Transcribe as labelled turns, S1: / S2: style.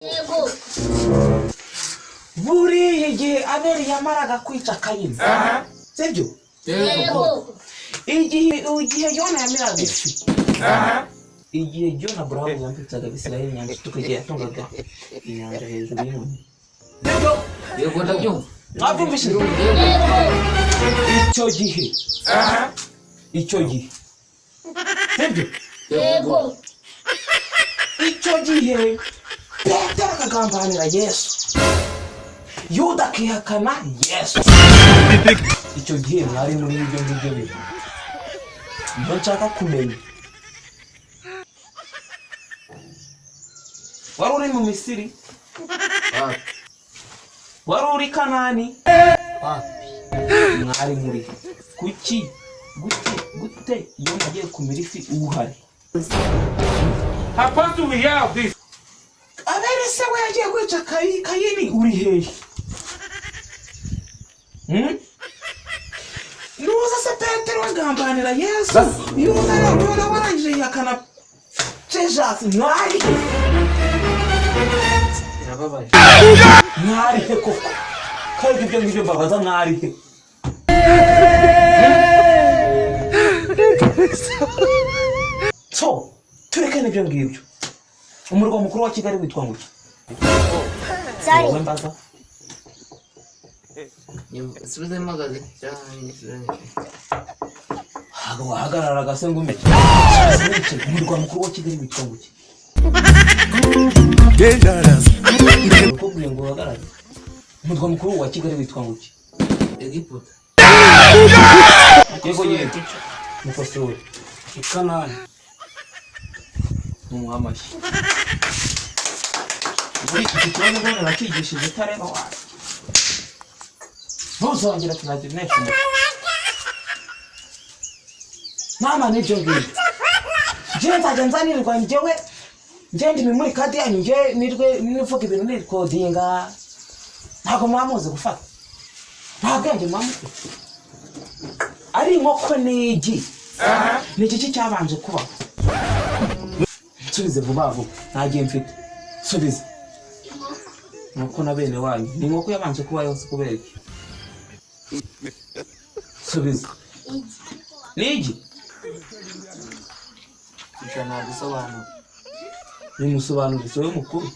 S1: Yego.
S2: Buriya igihe Abeli yamaraga kwica Kayini. Sibyo?
S1: Yego.
S2: Igihe Yona yamiraga ifi. Igihe Jona Burahamu yambutsaga Abisirayeli inyanja itukura yatungaga inyanja hejuru y'umuntu. Sibyo?
S3: Yego ndabyumva.
S2: Mwabyumvise? Icyo gihe. Sibyo?
S1: Yego.
S2: Icyo gihe Petero akagambanira Yesu. Yuda akihakana Yesu. Icyo gihe mwari muri ibyo ngibyo bintu. Ibyo nshaka kumenya. Wari uri mu Misiri? Wari uri Kanani? Mwari muri. Kuki? Gute iyo nagiye kumira ifi uhari?
S4: How far do we have this?
S2: Abeli se we yagiye kwica Kayini uri hehe? Nuza se Petero agambanira Yesu. Yuda warangije yakana Jesus mwari.
S3: Birababaje.
S2: Mwari he koko. Kandi ibyo ngibyo babaza mwari he. So, tureke n'ibyo ngibyo. Umurwa mukuru wa Kigali witwa ngo iki?
S1: Sorry.
S2: Mbaza.
S3: Subiza magazi cyane
S2: Hago hagarara gasengo meke. Umurwa mukuru wa Kigali witwa ngo iki?
S5: Dangerous.
S2: Kubwiye ngo hagarara. Umurwa mukuru wa Kigali witwa ngo iki?
S3: Egiputa.
S2: Yego. Mukosore.
S4: Kanani.
S2: N'umuhamashi. Iki kibazo bone nakigishije tareba wawe. Ntuzongera kuzagira nesho. Mama nibyo ngibyo. Je nzajya nzanirwa njyewe. Ndi muri kadi yanyu nje nirwe nivuga ibintu nirikodinga. Ntago mwamuze gufata. Nta bwenge mwamuze. Ari inkoko nigi. Ni iki cyabanje kuba? Subize vuba vuba. Ntagiye mfite. Subize. Nuko na bene wanyu. Ni inkoko yabanje kuba yose kubera iki? Subize. Nigi.
S3: Icyo nabisobanura.
S2: Ni musobanurizo yo mukuru.